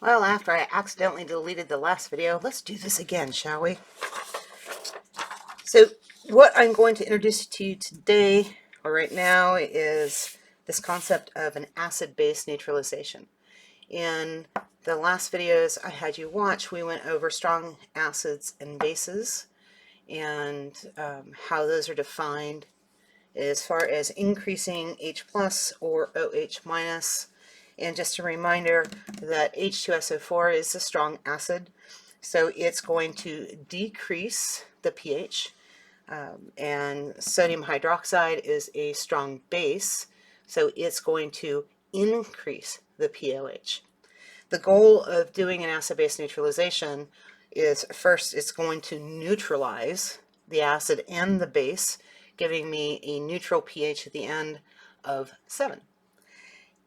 Well, after I accidentally deleted the last video, let's do this again, shall we? So what I'm going to introduce to you today, or right now, is this concept of an acid-base neutralization. In the last videos I had you watch, we went over strong acids and bases and how those are defined as far as increasing H plus or OH minus. And just a reminder that H2SO4 is a strong acid, so it's going to decrease the pH. And sodium hydroxide is a strong base, so it's going to increase the pOH. The goal of doing an acid-base neutralization is, first, it's going to neutralize the acid and the base, giving me a neutral pH at the end of 7.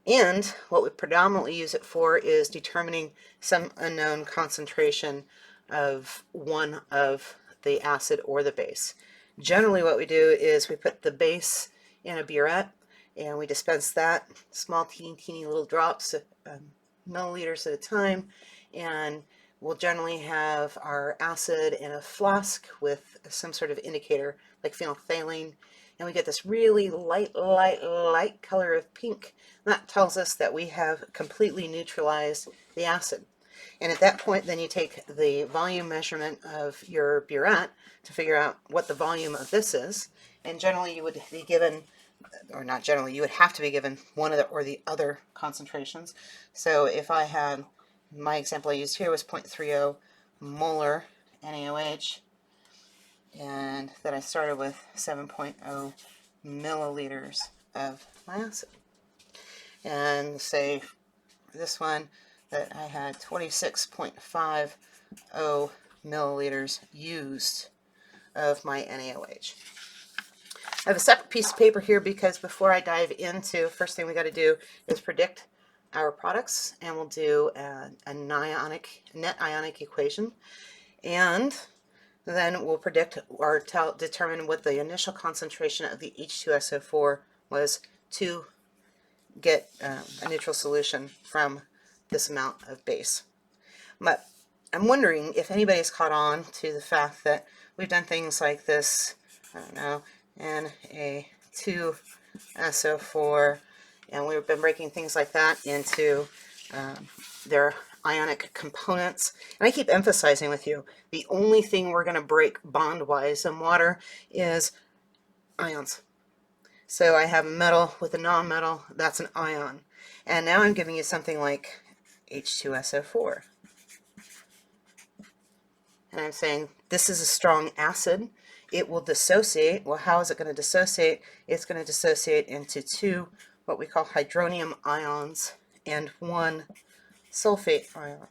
And what we predominantly use it for is determining some unknown concentration of one of the acid or the base. Generally what we do is we put the base in a burette and we dispense that, small teeny little drops, milliliters at a time, and we'll generally have our acid in a flask with some sort of indicator like phenolphthalein, and we get this really light color of pink. That tells us that we have completely neutralized the acid. And at that point, then you take the volume measurement of your burette to figure out what the volume of this is. And generally you would be given, or not generally, you would have to be given one of the or the other concentrations. So if I had, my example I used here was 0.30 molar NaOH, and then I started with 7.0 milliliters of my acid. And say for this one that I had 26.50 milliliters used of my NaOH. I have a separate piece of paper here because before I dive into, first thing we got to do is predict our products, and we'll do an net ionic equation, and then we'll predict or determine what the initial concentration of the H2SO4 was to get a neutral solution from this amount of base. But I'm wondering if anybody's caught on to the fact that we've done things like this, I don't know, Na2SO4, and we've been breaking things like that into their ionic components. And I keep emphasizing with you, the only thing we're going to break bond-wise in water is ions. So I have a metal with a non-metal, that's an ion. And now I'm giving you something like H2SO4. And I'm saying this is a strong acid. It will dissociate. Well, how is it going to dissociate? It's going to dissociate into two what we call hydronium ions and one sulfate ion.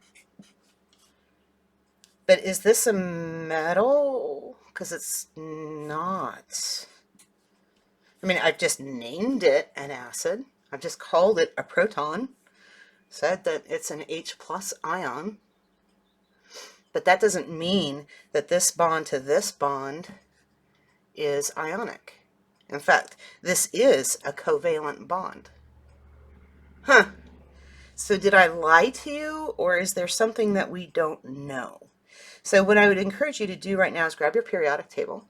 But is this a metal? Because it's not. I mean, I've just named it an acid. I've just called it a proton, said that it's an H plus ion. But that doesn't mean that this bond to this bond is ionic. In fact, this is a covalent bond. So did I lie to you, or is there something that we don't know? So what I would encourage you to do right now is grab your periodic table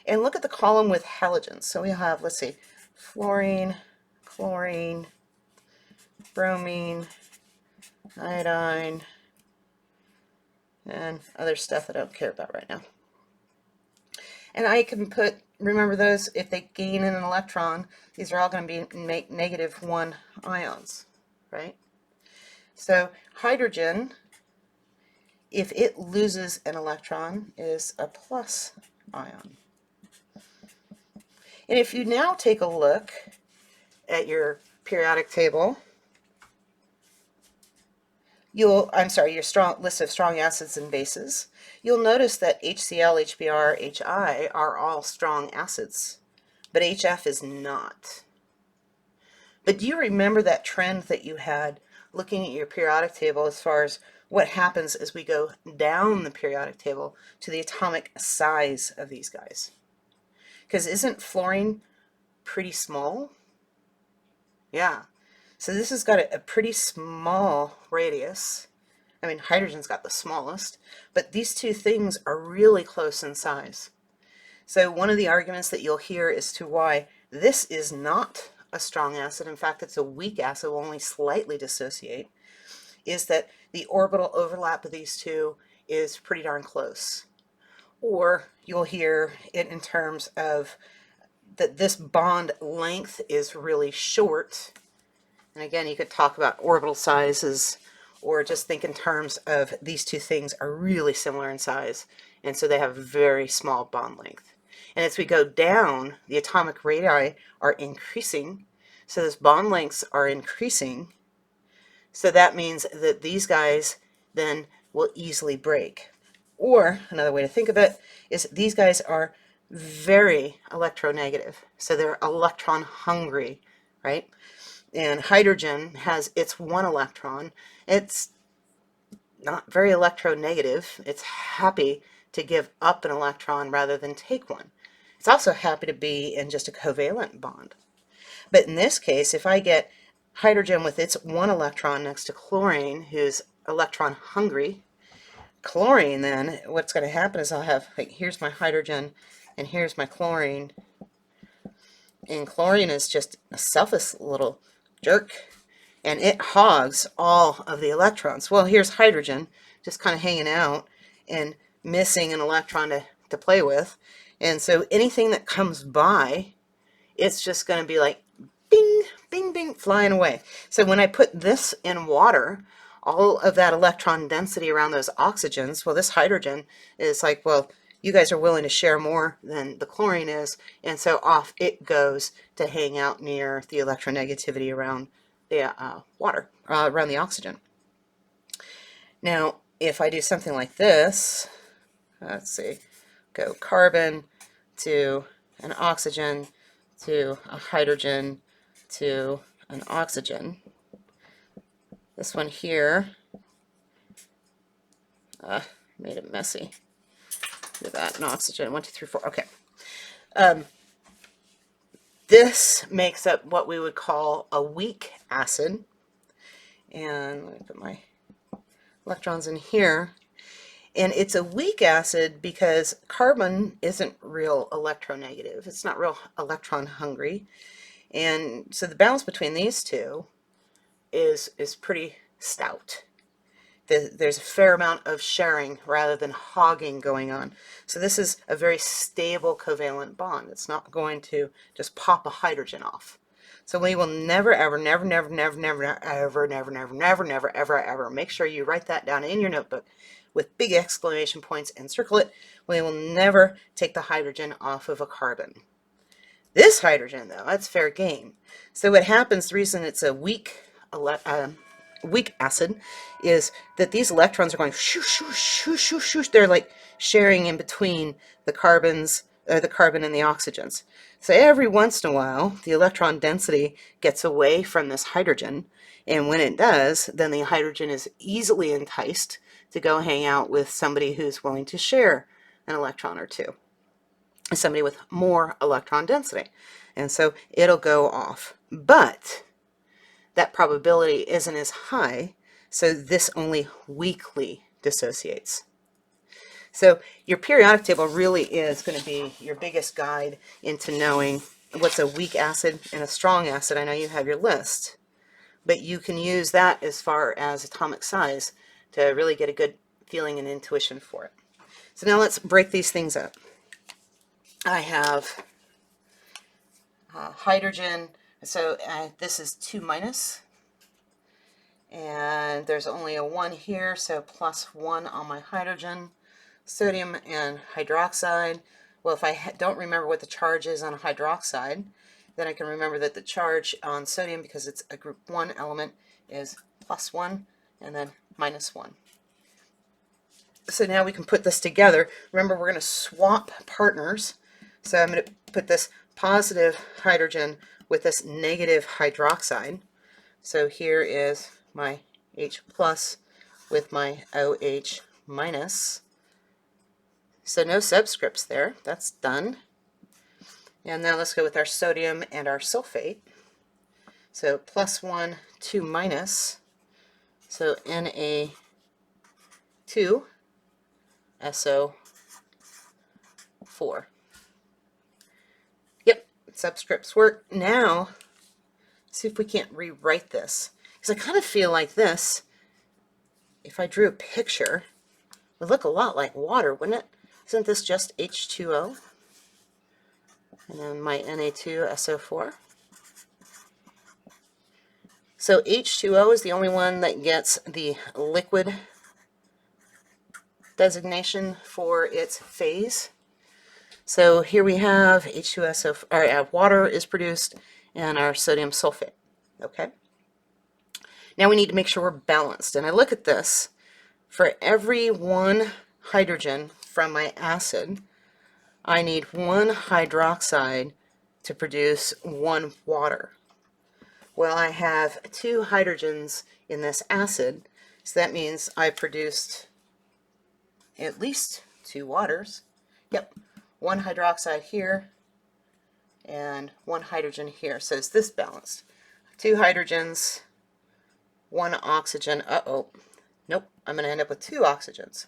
and look at the column with halogens. So we have, let's see, fluorine, chlorine, bromine, iodine, and other stuff that I don't care about right now. And I can put, remember those, if they gain an electron, these are all going to be -1 ions, right? So hydrogen, if it loses an electron, is a plus ion. And if you now take a look at your periodic table, your list of strong acids and bases, you'll notice that HCl, HBr, HI are all strong acids, but HF is not. But do you remember that trend that you had looking at your periodic table as far as what happens as we go down the periodic table to the atomic size of these guys? Because isn't fluorine pretty small? Yeah. So this has got a pretty small radius, I mean, hydrogen's got the smallest, but these two things are really close in size. So one of the arguments that you'll hear as to why this is not a strong acid, in fact it's a weak acid, will only slightly dissociate, is that the orbital overlap of these two is pretty darn close. Or you'll hear it in terms of that this bond length is really short. And again, you could talk about orbital sizes, or just think in terms of these two things are really similar in size, and so they have very small bond length. And as we go down, the atomic radii are increasing, so those bond lengths are increasing. So that means that these guys then will easily break. Or another way to think of it is these guys are very electronegative, so they're electron hungry, right? And hydrogen has its one electron. It's not very electronegative. It's happy to give up an electron rather than take one. It's also happy to be in just a covalent bond. But in this case, if I get hydrogen with its one electron next to chlorine, who's electron hungry, chlorine, then what's going to happen is I'll have, like, here's my hydrogen and here's my chlorine, and chlorine is just a selfish little jerk, and it hogs all of the electrons. Well, here's hydrogen just kind of hanging out and missing an electron to play with, and so anything that comes by, it's just going to be like bing, bing, bing, flying away. So when I put this in water, all of that electron density around those oxygens, well, this hydrogen is like, well, you guys are willing to share more than the chlorine is, and so off it goes to hang out near the electronegativity around the water, around the oxygen. Now, if I do something like this, let's see, go carbon to an oxygen to a hydrogen to an oxygen. This one here, made it messy. Do that, an oxygen, 1, 2, 3, 4, okay. This makes up what we would call a weak acid. And let me put my electrons in here. And it's a weak acid because carbon isn't real electronegative. It's not real electron hungry. And so the balance between these two is pretty stout. There's a fair amount of sharing rather than hogging going on. So this is a very stable covalent bond. It's not going to just pop a hydrogen off. So we will never, ever, never, never, never, never, ever, never, never, never, never, ever, ever, make sure you write that down in your notebook with big exclamation points and circle it. We will never take the hydrogen off of a carbon. This hydrogen, though, that's fair game. So what happens, the reason it's a weak acid, is that these electrons are going shoo, shoo, shoo, shoo, shoo. They're like sharing in between the carbons, the carbon and the oxygens. So every once in a while, the electron density gets away from this hydrogen, and when it does, then the hydrogen is easily enticed to go hang out with somebody who's willing to share an electron or two, somebody with more electron density, and so it'll go off. But that probability isn't as high, so this only weakly dissociates. So your periodic table really is going to be your biggest guide into knowing what's a weak acid and a strong acid. I know you have your list, but you can use that as far as atomic size to really get a good feeling and intuition for it. So now let's break these things up. I have hydrogen, so this is 2 minus, and there's only a 1 here, so plus 1 on my hydrogen. Sodium and hydroxide. Well, if I don't remember what the charge is on a hydroxide, then I can remember that the charge on sodium, because it's a group 1 element, is plus 1 and then minus 1. So now we can put this together. Remember, we're going to swap partners. So I'm going to put this positive hydrogen with this negative hydroxide. So here is my H plus with my OH minus. So no subscripts there. That's done. And now let's go with our sodium and our sulfate. So plus 1, 2 minus. So Na 2SO4. Yep, subscripts work. Now, see if we can't rewrite this. Because I kind of feel like this, if I drew a picture, would look a lot like water, wouldn't it? Isn't this just H2O? And then my Na2SO4. So H2O is the only one that gets the liquid designation for its phase. So here we have H2SO, or water is produced, and our sodium sulfate. Okay. Now we need to make sure we're balanced. And I look at this. For every one hydrogen from my acid, I need one hydroxide to produce one water. Well, I have two hydrogens in this acid, so that means I produced at least two waters. Yep, one hydroxide here and one hydrogen here. So is this balanced? Two hydrogens, one oxygen. Uh-oh. Nope, I'm going to end up with two oxygens.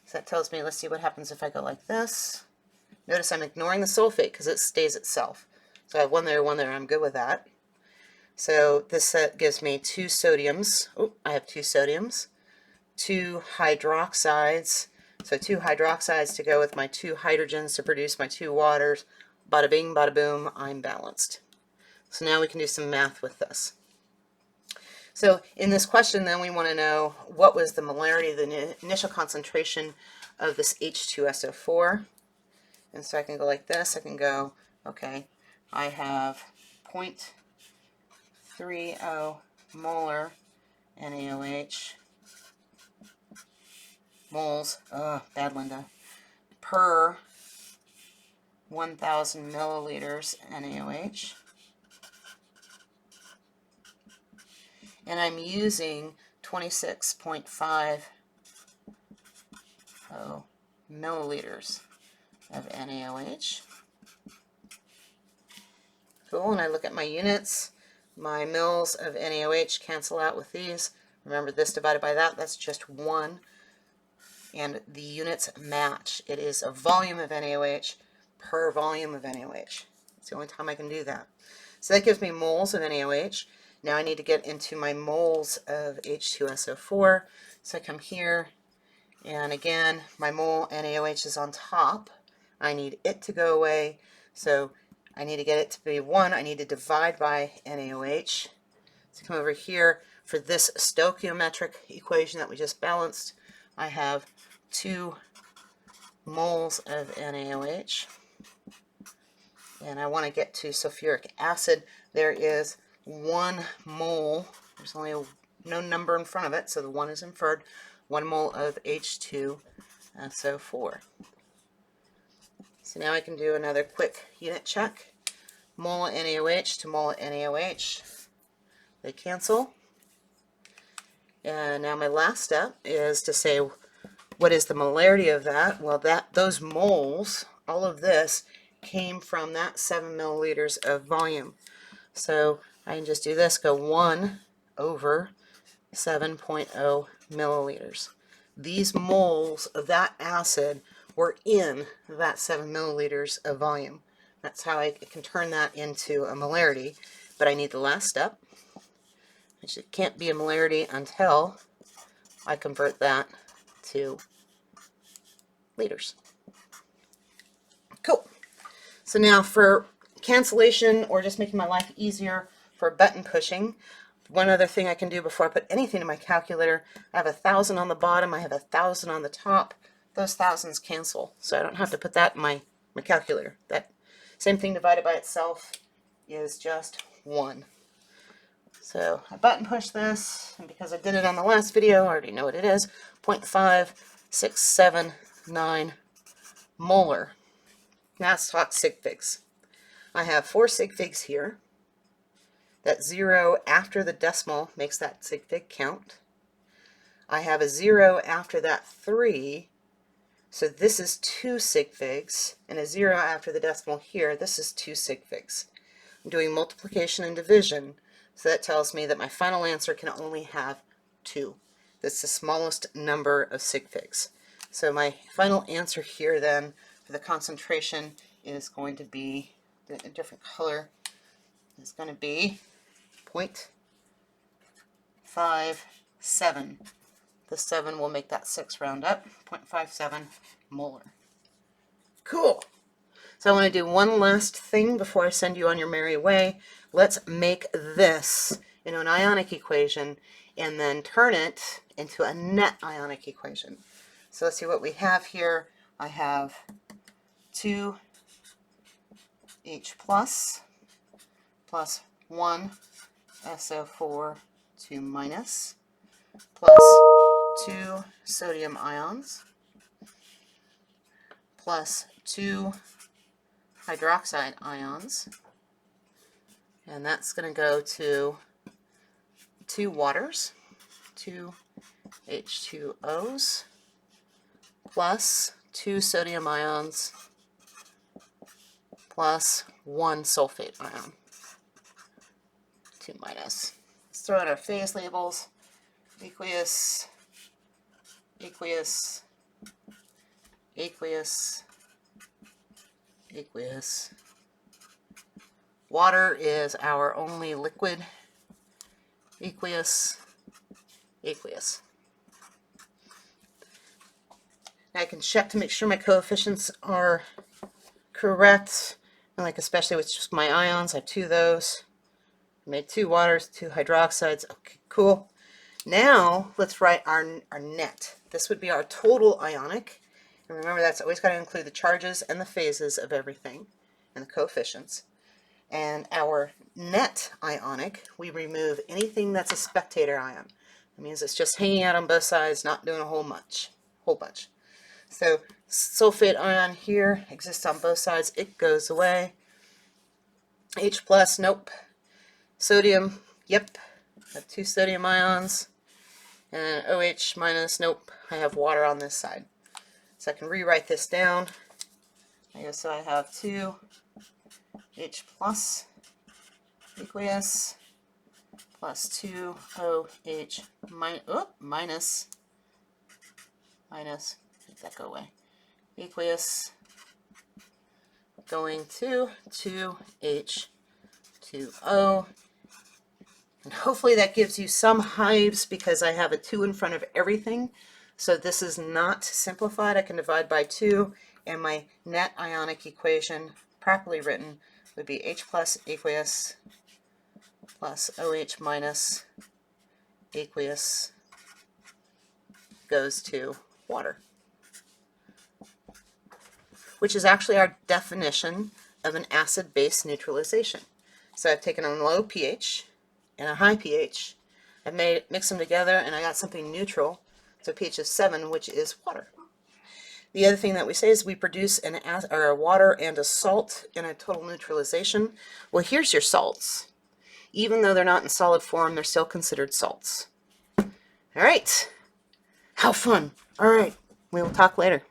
So that tells me, let's see what happens if I go like this. Notice I'm ignoring the sulfate because it stays itself. So I have one there, I'm good with that. So this gives me two sodiums. Oh, I have two sodiums. Two hydroxides. So two hydroxides to go with my two hydrogens to produce my two waters. Bada bing, bada boom, I'm balanced. So now we can do some math with this. So in this question then we want to know what was the molarity, the initial concentration of this H2SO4. And so I can go like this. I can go, okay, I have 0.30 molar NaOH, moles, bad Linda, per 1,000 milliliters NaOH. And I'm using 26.50 milliliters of NaOH. Cool, and I look at my units. My mils of NaOH cancel out with these. Remember, this divided by that, that's just 1. And the units match. It is a volume of NaOH per volume of NaOH. It's the only time I can do that. So that gives me moles of NaOH. Now I need to get into my moles of H2SO4. So I come here, and again, my mole NaOH is on top. I need it to go away, so I need to get it to be 1. I need to divide by NaOH. So come over here. For this stoichiometric equation that we just balanced, I have 2 moles of NaOH. And I want to get to sulfuric acid. There is 1 mole. There's only no number in front of it, so the 1 is inferred. 1 mole of H2SO4. So now I can do another quick unit check. Mole NaOH to mole NaOH. They cancel. And now my last step is to say, what is the molarity of that? Well, those moles, all of this, came from that 7 milliliters of volume. So I can just do this, go 1 over 7.0 milliliters. These moles of that acid were in that 7 milliliters of volume. That's how I can turn that into a molarity, but I need the last step, which it can't be a molarity until I convert that to liters. Cool. So now for cancellation or just making my life easier for button pushing, one other thing I can do before I put anything in my calculator, I have 1,000 on the bottom, I have 1,000 on the top. Those thousands cancel, so I don't have to put that in my calculator. That same thing divided by itself is just 1. So I button push this, and because I did it on the last video, I already know what it is, 0.5679 molar. Now let's talk sig figs. I have 4 sig figs here. That 0 after the decimal makes that sig fig count. I have a 0 after that 3, so this is 2 sig figs, and a 0 after the decimal here, this is 2 sig figs. I'm doing multiplication and division, so that tells me that my final answer can only have 2. that's the smallest number of sig figs. So my final answer here then for the concentration is going to be, a different color, is going to be 0.57. The 7 will make that 6 round up, 0.57 molar. Cool. So I want to do one last thing before I send you on your merry way. Let's make this into an ionic equation and then turn it into a net ionic equation. So let's see what we have here. I have 2H plus 1 SO4 2 minus plus 2 sodium ions plus 2 hydroxide ions, and that's going to go to 2 waters, 2 H2Os plus 2 sodium ions plus 1 sulfate ion, 2 minus. Let's throw in our phase labels. Aqueous, aqueous, aqueous, aqueous. Water is our only liquid. Aqueous, aqueous. Now I can check to make sure my coefficients are correct. And like especially with just my ions, I have 2 of those. I made 2 waters, 2 hydroxides. Okay, cool. Now let's write our net. This would be our total ionic. And remember, that's always got to include the charges and the phases of everything and the coefficients. And our net ionic, we remove anything that's a spectator ion. That means it's just hanging out on both sides, not doing a whole bunch. So sulfate ion here exists on both sides. It goes away. H plus, nope. Sodium, yep. I have 2 sodium ions. And OH minus, nope. I have water on this side. So I can rewrite this down. So I have 2 H plus aqueous plus 2 OH minus, make that go away, aqueous going to 2H2O. And hopefully that gives you some hives because I have a 2 in front of everything. So this is not simplified. I can divide by 2, and my net ionic equation, properly written, would be H plus aqueous plus OH minus aqueous goes to water, which is actually our definition of an acid-base neutralization. So I've taken a low pH and a high pH, I've mixed them together, and I got something neutral. So pH is 7, which is water. The other thing that we say is we produce a water and a salt in a total neutralization. Well, here's your salts. Even though they're not in solid form, they're still considered salts. All right. How fun. All right. We will talk later.